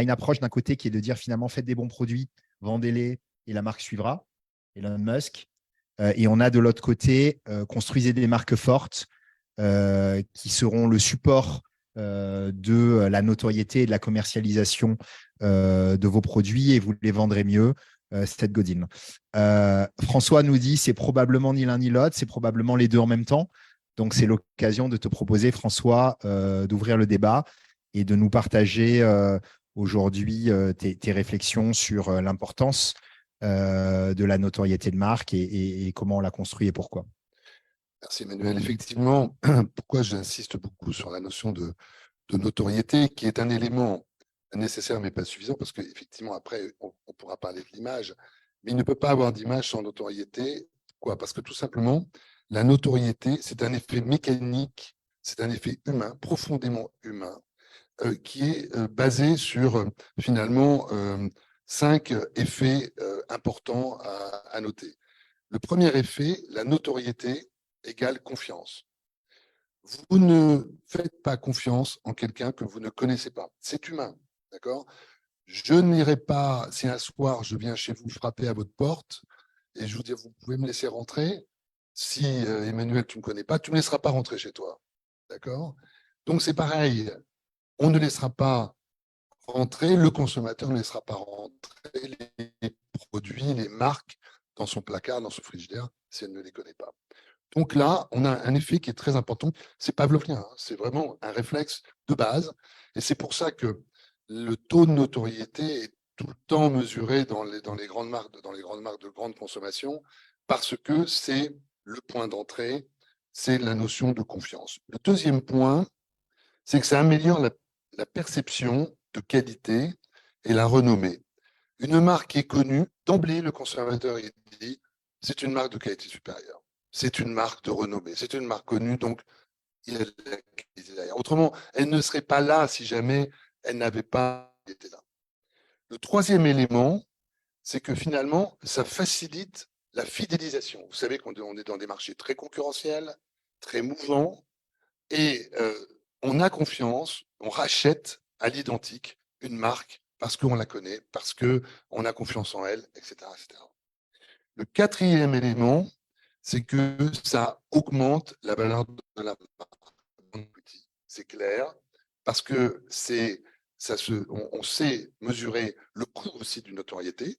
a une approche d'un côté qui est de dire finalement faites des bons produits, vendez-les et la marque suivra, Elon Musk. Et on a de l'autre côté, construisez des marques fortes qui seront le support de la notoriété et de la commercialisation de vos produits et vous les vendrez mieux. Seth Godin. François nous dit c'est probablement ni l'un ni l'autre, c'est probablement les deux en même temps. Donc, c'est l'occasion de te proposer, François, d'ouvrir le débat et de nous partager aujourd'hui tes réflexions sur l'importance de la notoriété de marque et comment on la construit et pourquoi. Merci Emmanuel. Effectivement, pourquoi j'insiste beaucoup sur la notion de notoriété, qui est un élément nécessaire mais pas suffisant, parce qu'effectivement, après, on pourra parler de l'image, mais il ne peut pas avoir d'image sans notoriété. Pourquoi? Parce que tout simplement, la notoriété, c'est un effet mécanique, c'est un effet humain, profondément humain, qui est basé sur finalement 5 effets importants à noter. Le premier effet, la notoriété égale confiance. Vous ne faites pas confiance en quelqu'un que vous ne connaissez pas. C'est humain, d'accord? Je n'irai pas, si un soir je viens chez vous frapper à votre porte et je vous dis, vous pouvez me laisser rentrer. Si Emmanuel, tu ne me connais pas, tu ne me laisseras pas rentrer chez toi, d'accord? Donc c'est pareil, on ne laissera pas rentrer, le consommateur ne laissera pas rentrer les produits, les marques dans son placard, dans son frigidaire, si elle ne les connaît pas. Donc là, on a un effet qui est très important. C'est pavlovien, hein, c'est vraiment un réflexe de base. Et c'est pour ça que le taux de notoriété est tout le temps mesuré dans les grandes marques, de grande consommation, parce que c'est le point d'entrée, c'est la notion de confiance. Le deuxième point, c'est que ça améliore la perception de qualité et la renommée. Une marque qui est connue, d'emblée, le consommateur il dit, c'est une marque de qualité supérieure. C'est une marque de renommée, c'est une marque connue, donc il y a de la qualité derrière. Autrement, elle ne serait pas là si jamais elle n'avait pas été là. Le troisième élément, c'est que finalement, ça facilite la fidélisation. Vous savez qu'on est dans des marchés très concurrentiels, très mouvants, et on a confiance, on rachète à l'identique une marque parce qu'on la connaît, parce qu'on a confiance en elle, etc., etc. Le quatrième élément, c'est que ça augmente la valeur de la marque. C'est clair, parce que on sait mesurer le coût aussi d'une notoriété,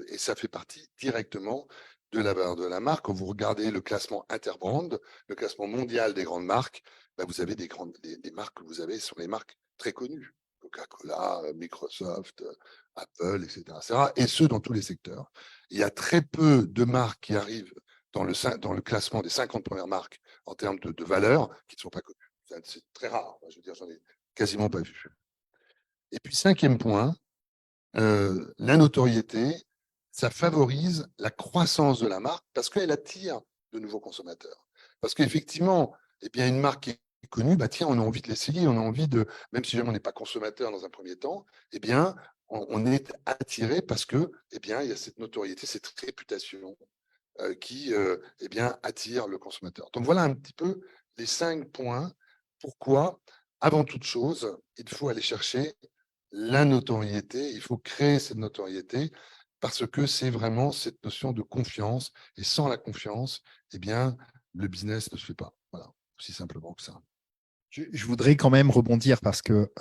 et ça fait partie directement de la valeur de la marque. Quand vous regardez le classement Interbrand, le classement mondial des grandes marques, bah vous avez des marques que vous avez sont les marques très connues. Coca-Cola, Microsoft, Apple, etc., et ce, dans tous les secteurs. Il y a très peu de marques qui arrivent dans le classement des 50 premières marques en termes de valeur qui ne sont pas connues. C'est très rare. Je veux dire, j'en ai quasiment pas vu. Et puis, cinquième point, la notoriété, ça favorise la croissance de la marque parce qu'elle attire de nouveaux consommateurs. Parce qu'effectivement, eh bien, une marque qui est connue, bah, tiens, on a envie de l'essayer, on a envie de, même si jamais on n'est pas consommateur dans un premier temps, eh bien, on est attiré parce que, eh bien, il y a cette notoriété, cette réputation qui, eh bien, attire le consommateur. Donc voilà un petit peu les 5 points. Pourquoi, avant toute chose, il faut aller chercher la notoriété, il faut créer cette notoriété parce que c'est vraiment cette notion de confiance. Et sans la confiance, eh bien, le business ne se fait pas. Voilà, aussi simplement que ça. Je voudrais quand même rebondir parce que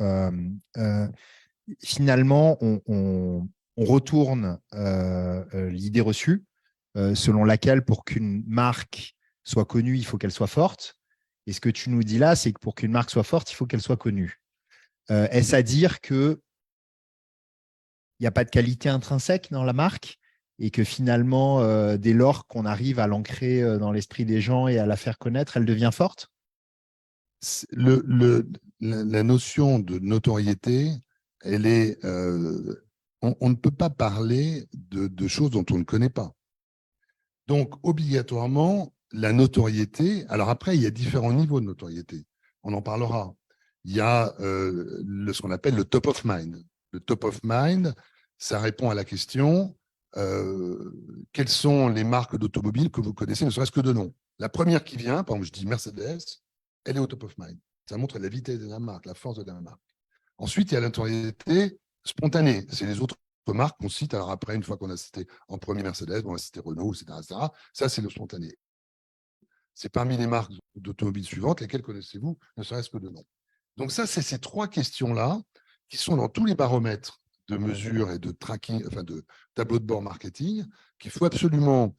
finalement, on retourne l'idée reçue selon laquelle pour qu'une marque soit connue, il faut qu'elle soit forte. Et ce que tu nous dis là, c'est que pour qu'une marque soit forte, il faut qu'elle soit connue. Est-ce à dire qu'il n'y a pas de qualité intrinsèque dans la marque et que finalement, dès lors qu'on arrive à l'ancrer dans l'esprit des gens et à la faire connaître, elle devient forte? La notion de notoriété, elle est, on ne peut pas parler de choses dont on ne connaît pas. Donc, obligatoirement, la notoriété, alors après, il y a différents niveaux de notoriété. On en parlera. Il y a ce qu'on appelle le top of mind. Le top of mind, ça répond à la question quelles sont les marques d'automobiles que vous connaissez, ne serait-ce que de nom. La première qui vient, par exemple, je dis Mercedes, elle est au top of mind. Ça montre la vitesse de la marque, la force de la marque. Ensuite, il y a la notoriété spontané. C'est les autres marques qu'on cite. Alors après, une fois qu'on a cité en premier Mercedes, on va citer Renault, etc., etc. Ça, c'est le spontané. C'est parmi les marques d'automobiles suivantes, lesquelles connaissez-vous, ne serait-ce que de nom. Donc ça, c'est ces trois questions-là qui sont dans tous les baromètres de mesure et de tracking, enfin de tableau de bord marketing, qu'il faut absolument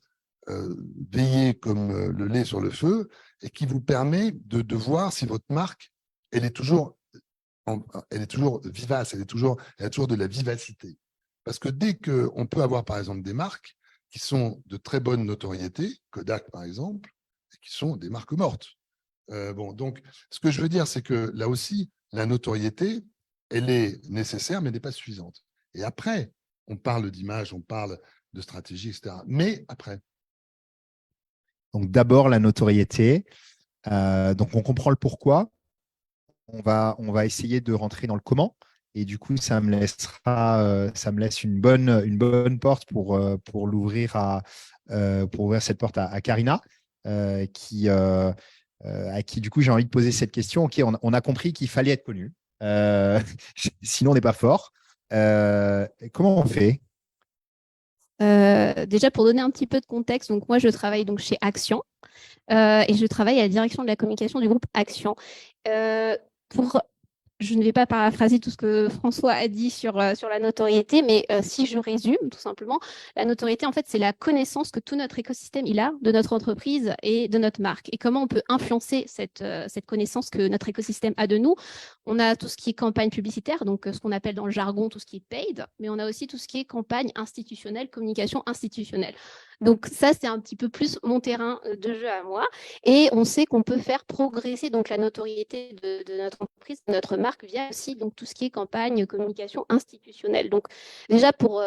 veiller comme le lait sur le feu et qui vous permet de voir si votre marque, elle est toujours vivace, elle a toujours de la vivacité. Parce que dès qu'on peut avoir, par exemple, des marques qui sont de très bonne notoriété, Kodak, par exemple, et qui sont des marques mortes. Bon, donc, ce que je veux dire, c'est que là aussi, la notoriété, elle est nécessaire, mais n'est pas suffisante. Et après, on parle d'image, on parle de stratégie, etc. Mais après. Donc, d'abord, la notoriété. Donc, on comprend le pourquoi. On va essayer de rentrer dans le comment. Et du coup, ça me laisse une bonne porte pour l'ouvrir pour ouvrir cette porte à Karina, à qui, du coup, j'ai envie de poser cette question. OK, on a compris qu'il fallait être connu. Sinon, on n'est pas fort. Comment on fait? Déjà, pour donner un petit peu de contexte, donc moi, je travaille donc chez Action et je travaille à la direction de la communication du groupe Action. Pour Je ne vais pas paraphraser tout ce que François a dit sur la notoriété, mais si je résume tout simplement, la notoriété, en fait, c'est la connaissance que tout notre écosystème il a de notre entreprise et de notre marque. Et comment on peut influencer cette connaissance que notre écosystème a de nous. On a tout ce qui est campagne publicitaire, donc ce qu'on appelle dans le jargon tout ce qui est paid, mais on a aussi tout ce qui est campagne institutionnelle, communication institutionnelle. Donc ça, c'est un petit peu plus mon terrain de jeu à moi. Et on sait qu'on peut faire progresser donc la notoriété de notre entreprise, de notre marque via aussi donc tout ce qui est campagne, communication institutionnelle. Donc déjà pour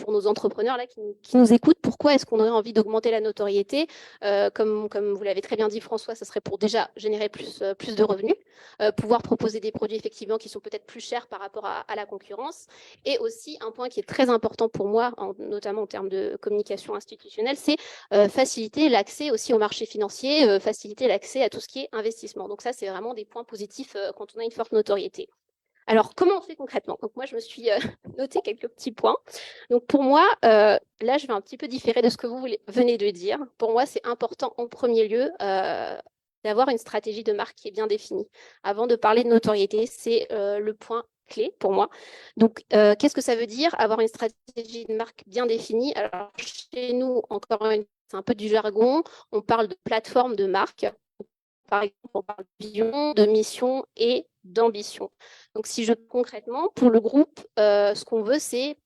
nos entrepreneurs là qui nous écoutent, pourquoi est-ce qu'on aurait envie d'augmenter la notoriété comme vous l'avez très bien dit François, ça serait pour déjà générer plus de revenus, pouvoir proposer des produits effectivement qui sont peut-être plus chers par rapport à la concurrence. Et aussi un point qui est très important pour moi, notamment en termes de communication institutionnelle, c'est faciliter l'accès aussi au marché financier, faciliter l'accès à tout ce qui est investissement. Donc ça, c'est vraiment des points positifs quand on a une forte notoriété. Alors, comment on fait concrètement? Donc moi, je me suis noté quelques petits points. Donc pour moi, là, je vais un petit peu différer de ce que vous venez de dire. Pour moi, c'est important en premier lieu d'avoir une stratégie de marque qui est bien définie. Avant de parler de notoriété, c'est le point clé pour moi. Donc, qu'est-ce que ça veut dire avoir une stratégie de marque bien définie? Alors, chez nous, encore une fois, c'est un peu du jargon. On parle de plateforme de marque. Par exemple, on parle de vision, de mission et d'ambition. Donc, si je concrètement, pour le groupe, ce qu'on veut, c'est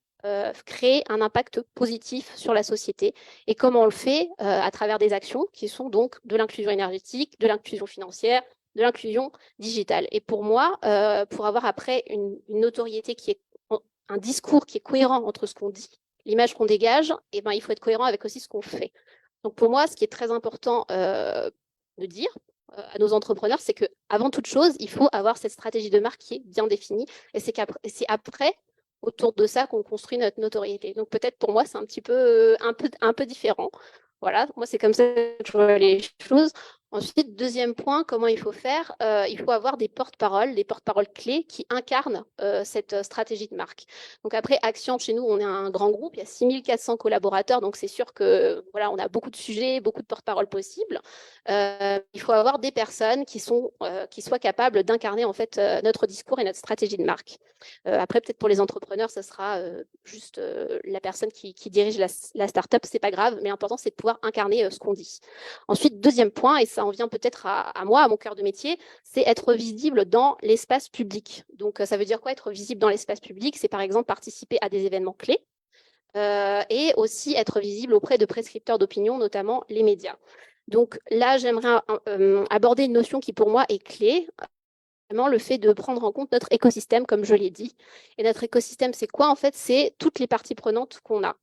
créer un impact positif sur la société. Et comment on le fait? À travers des actions qui sont donc de l'inclusion énergétique, de l'inclusion financière, de l'inclusion digitale. Et pour moi, pour avoir après une notoriété qui est un discours qui est cohérent entre ce qu'on dit, l'image qu'on dégage, et ben, il faut être cohérent avec aussi ce qu'on fait. Donc pour moi, ce qui est très important de dire à nos entrepreneurs, c'est qu'avant toute chose, il faut avoir cette stratégie de marque qui est bien définie. Et c'est après, autour de ça, qu'on construit notre notoriété. Donc peut-être pour moi, c'est un petit peu, un peu différent. Voilà, moi, c'est comme ça que je vois les choses. Ensuite, deuxième point, comment il faut faire? Il faut avoir des porte-paroles clés qui incarnent cette stratégie de marque. Donc après, Action, chez nous, on est un grand groupe, il y a 6400 collaborateurs, donc c'est sûr que voilà, on a beaucoup de sujets, beaucoup de porte-paroles possibles. Il faut avoir des personnes qui soient capables d'incarner en fait notre discours et notre stratégie de marque. Après, peut-être pour les entrepreneurs, ce sera juste la personne qui dirige la start-up, c'est pas grave, mais l'important, c'est de pouvoir incarner ce qu'on dit. Ensuite, deuxième point, et ça en vient peut-être à moi, à mon cœur de métier, c'est être visible dans l'espace public. Donc, ça veut dire quoi, être visible dans l'espace public? C'est par exemple participer à des événements clés et aussi être visible auprès de prescripteurs d'opinion, notamment les médias. Donc là, j'aimerais aborder une notion qui pour moi est clé, vraiment le fait de prendre en compte notre écosystème, comme je l'ai dit. Et notre écosystème, c'est quoi? En fait, c'est toutes les parties prenantes qu'on a.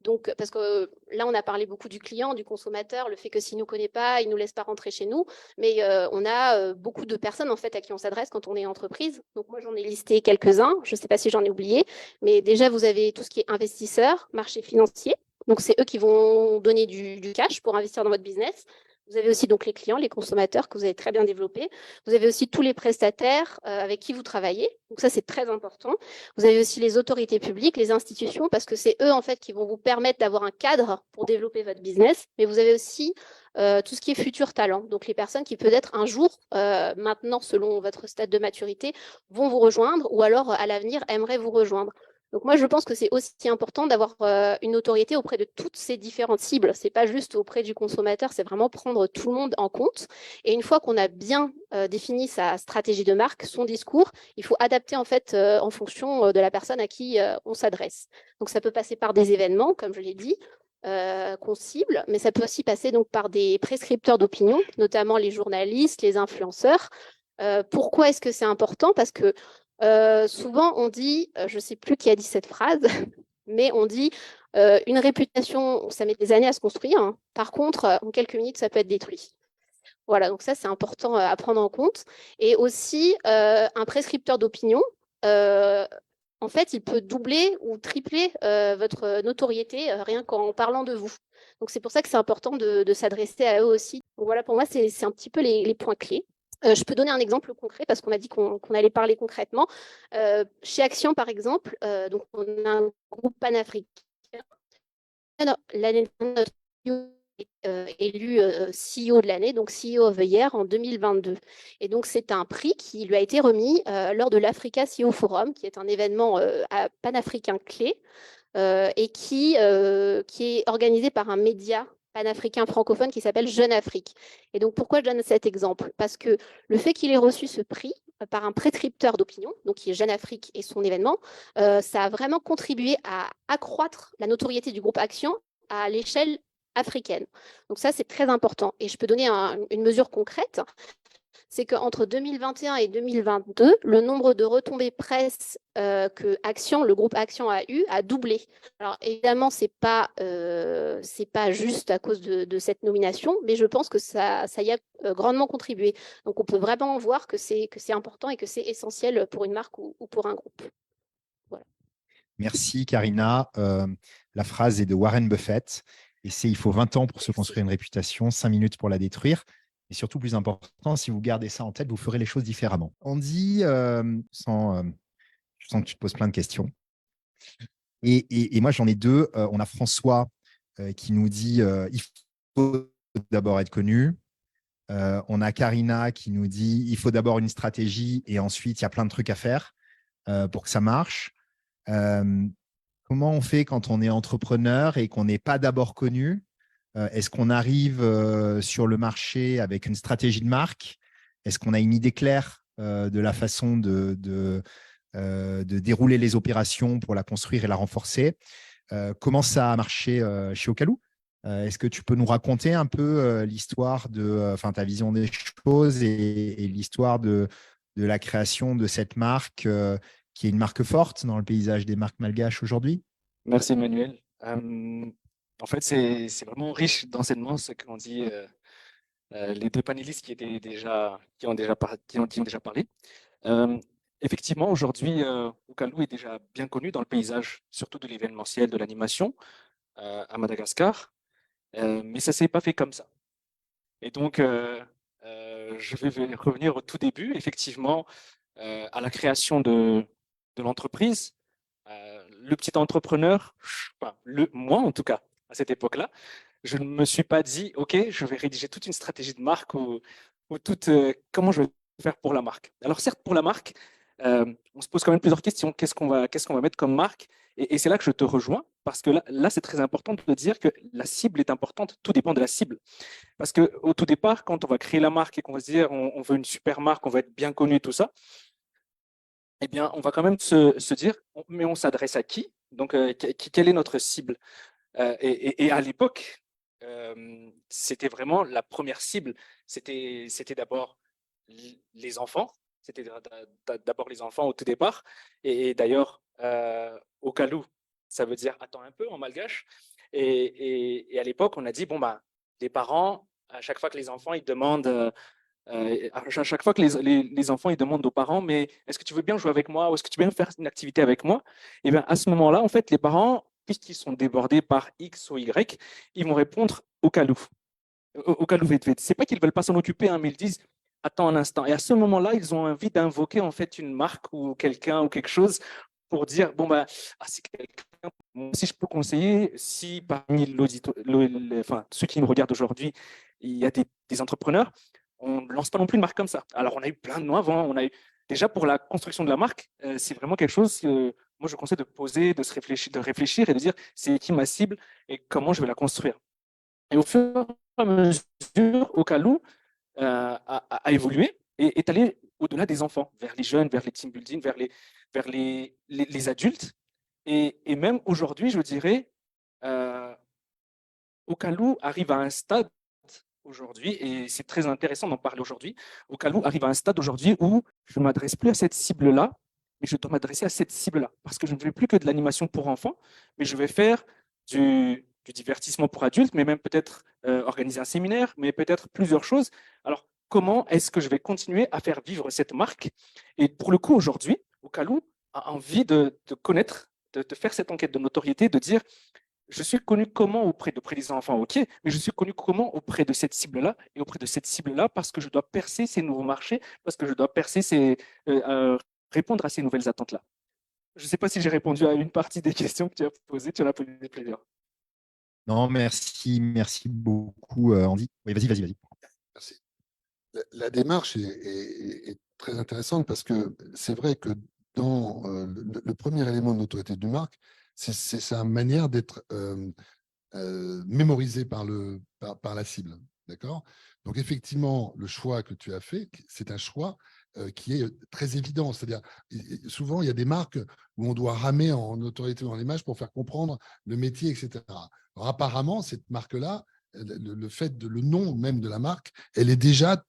Donc, parce que là, on a parlé beaucoup du client, du consommateur, le fait que s'il ne nous connaît pas, il ne nous laisse pas rentrer chez nous. Mais on a beaucoup de personnes en fait, à qui on s'adresse quand on est entreprise. Donc, moi, j'en ai listé quelques-uns. Je ne sais pas si j'en ai oublié. Mais déjà, vous avez tout ce qui est investisseurs, marché financier. Donc, c'est eux qui vont donner du cash pour investir dans votre business. Vous avez aussi donc les clients, les consommateurs que vous avez très bien développés. Vous avez aussi tous les prestataires avec qui vous travaillez. Donc ça, c'est très important. Vous avez aussi les autorités publiques, les institutions, parce que c'est eux en fait qui vont vous permettre d'avoir un cadre pour développer votre business. Mais vous avez aussi tout ce qui est futur talent. Donc les personnes qui peut-être un jour, maintenant selon votre stade de maturité, vont vous rejoindre ou alors à l'avenir aimeraient vous rejoindre. Donc moi, je pense que c'est aussi important d'avoir une notoriété auprès de toutes ces différentes cibles. Ce n'est pas juste auprès du consommateur, c'est vraiment prendre tout le monde en compte. Et une fois qu'on a bien défini sa stratégie de marque, son discours, il faut adapter en fait en fonction de la personne à qui on s'adresse. Donc ça peut passer par des événements, comme je l'ai dit, qu'on cible, mais ça peut aussi passer donc par des prescripteurs d'opinion, notamment les journalistes, les influenceurs. Pourquoi est-ce que c'est important? Parce que souvent, on dit, je ne sais plus qui a dit cette phrase, mais on dit une réputation, ça met des années à se construire. Hein. Par contre, en quelques minutes, ça peut être détruit. Voilà, donc ça, c'est important à prendre en compte. Et aussi, un prescripteur d'opinion, en fait, il peut doubler ou tripler votre notoriété rien qu'en parlant de vous. Donc, c'est pour ça que c'est important de s'adresser à eux aussi. Donc, voilà, pour moi, c'est un petit peu les points clés. Je peux donner un exemple concret parce qu'on a dit qu'on allait parler concrètement. Chez Action, par exemple, donc on a un groupe panafricain. L'année dernière, notre élu CEO de l'année, donc CEO of the Year en 2022. Et donc, c'est un prix qui lui a été remis lors de l'Africa CEO Forum, qui est un événement panafricain clé et qui est organisé par un média panafricain francophone qui s'appelle Jeune Afrique. Et donc, pourquoi je donne cet exemple? Parce que le fait qu'il ait reçu ce prix par un prescripteur d'opinion, donc qui est Jeune Afrique et son événement, ça a vraiment contribué à accroître la notoriété du groupe Action à l'échelle africaine. Donc ça, c'est très important. Et je peux donner une mesure concrète. C'est qu'entre 2021 et 2022, le nombre de retombées presse que Action, le groupe Action a eu, a doublé. Alors évidemment, c'est pas juste à cause de cette nomination, mais je pense que ça y a grandement contribué. Donc on peut vraiment voir que c'est important et que c'est essentiel pour une marque ou pour un groupe. Voilà. Merci, Karina. La phrase est de Warren Buffett. Et c'est il faut 20 ans pour se construire une réputation, 5 minutes pour la détruire. Et surtout, plus important, si vous gardez ça en tête, vous ferez les choses différemment. On dit, je sens que tu te poses plein de questions. Et moi, j'en ai deux. On a François qui nous dit il faut d'abord être connu. On a Karina qui nous dit il faut d'abord une stratégie et ensuite, il y a plein de trucs à faire pour que ça marche. Comment on fait quand on est entrepreneur et qu'on n'est pas d'abord connu? Est-ce qu'on arrive sur le marché avec une stratégie de marque? Est-ce qu'on a une idée claire de la façon de dérouler les opérations pour la construire et la renforcer? Comment ça a marché chez Ocaloo? Est-ce que tu peux nous raconter un peu l'histoire de ta vision des choses et l'histoire de la création de cette marque qui est une marque forte dans le paysage des marques malgaches aujourd'hui? Merci Emmanuel. En fait, c'est vraiment riche d'enseignements ce qu'ont dit les deux panélistes qui ont déjà parlé. Effectivement, aujourd'hui, Ocaloo est déjà bien connu dans le paysage, surtout de l'événementiel, de l'animation à Madagascar, mais ça ne s'est pas fait comme ça. Et donc, je vais revenir au tout début, effectivement, à la création de l'entreprise. Le petit entrepreneur, moi en tout cas, à cette époque-là, je ne me suis pas dit, OK, je vais rédiger toute une stratégie de marque ou comment je vais faire pour la marque. Alors certes, pour la marque, on se pose quand même plusieurs questions. Qu'est-ce qu'on va mettre comme marque? Et c'est là que je te rejoins, parce que là c'est très important de dire que la cible est importante, tout dépend de la cible. Parce qu'au tout départ, quand on va créer la marque et qu'on va se dire on veut une super marque, on va être bien connu et tout ça, eh bien, on va quand même se dire, mais on s'adresse à qui? Donc, quelle est notre cible? Et à l'époque, c'était vraiment la première cible. C'était d'abord les enfants. C'était d'abord les enfants au tout départ. Et d'ailleurs, Ocaloo, ça veut dire attends un peu en malgache. Et à l'époque, on a dit, bon, bah, les parents, à chaque fois que les enfants, ils demandent... à chaque fois que les enfants ils demandent aux parents, mais est-ce que tu veux bien jouer avec moi ou est-ce que tu veux bien faire une activité avec moi? Et bien à ce moment-là, en fait, les parents, puisqu'ils sont débordés par X ou Y, ils vont répondre Ocaloo. Okalu vite vite. C'est pas qu'ils veulent pas s'en occuper, hein, mais ils disent attends un instant. Et à ce moment-là, ils ont envie d'invoquer en fait une marque ou quelqu'un ou quelque chose pour dire bon bah c'est quelqu'un. Si je peux conseiller, si parmi enfin, ceux qui nous regardent aujourd'hui, il y a des entrepreneurs, on ne lance pas non plus une marque comme ça. Alors on a eu plein de noms avant. On a eu déjà pour la construction de la marque, c'est vraiment quelque chose que moi je conseille de poser, de réfléchir et de dire c'est qui ma cible et comment je vais la construire. Et au fur et à mesure, Okalu a évolué et est allé au-delà des enfants, vers les jeunes, vers les team building, vers les adultes. Et même aujourd'hui, je dirais, Okalu arrive à un stade aujourd'hui, et c'est très intéressant d'en parler aujourd'hui. Okalu arrive à un stade aujourd'hui où je ne m'adresse plus à cette cible-là, mais je dois m'adresser à cette cible-là. Parce que je ne fais plus que de l'animation pour enfants, mais je vais faire du divertissement pour adultes, mais même peut-être organiser un séminaire, mais peut-être plusieurs choses. Alors, comment est-ce que je vais continuer à faire vivre cette marque? Et pour le coup, aujourd'hui, Okalu a envie de connaître, de faire cette enquête de notoriété, de dire je suis connu comment auprès des enfants, ok, mais je suis connu comment auprès de cette cible-là et auprès de cette cible-là parce que je dois percer ces nouveaux marchés, parce que je dois répondre à ces nouvelles attentes-là. Je ne sais pas si j'ai répondu à une partie des questions que tu as posées, tu en as posé plusieurs. Non, merci beaucoup, Andy. Oui, vas-y. Merci. La démarche est très intéressante parce que c'est vrai que dans le premier élément de l'autorité d'une marque, c'est sa manière d'être mémorisé par la cible. D'accord? Donc, effectivement, le choix que tu as fait, c'est un choix qui est très évident. C'est-à-dire, souvent, il y a des marques où on doit ramer en autorité ou en image pour faire comprendre le métier, etc. Alors, apparemment, cette marque-là, le nom même de la marque, elle est déjà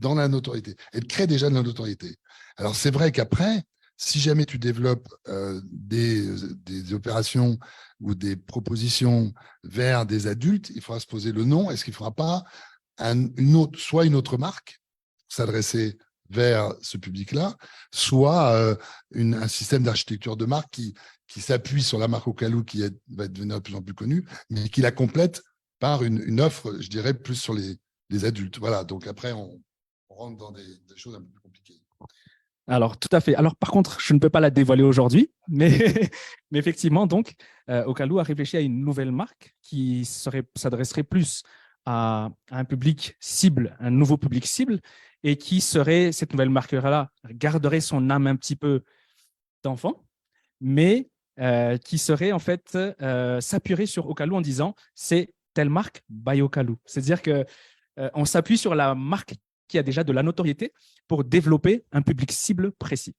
dans la notoriété. Elle crée déjà de la notoriété. Alors, c'est vrai qu'après, si jamais tu développes des opérations ou des propositions vers des adultes, il faudra se poser le nom. Est-ce qu'il ne faudra pas soit une autre marque pour s'adresser vers ce public-là, soit un système d'architecture de marque qui s'appuie sur la marque Okalu qui va devenir de plus en plus connue, mais qui la complète par une offre, je dirais, plus sur les adultes. Voilà, donc après, on rentre dans des choses un peu plus compliquées. Alors, tout à fait. Alors, par contre, je ne peux pas la dévoiler aujourd'hui, mais, mais effectivement, donc, Okalu a réfléchi à une nouvelle marque qui s'adresserait plus à un public cible, un nouveau public cible, et qui serait, cette nouvelle marque-là, garderait son âme un petit peu d'enfant, mais qui serait en fait s'appuierait sur Okalu en disant c'est telle marque by Okalu. C'est-à-dire qu'on s'appuie sur la marque qui a déjà de la notoriété pour développer un public cible précis.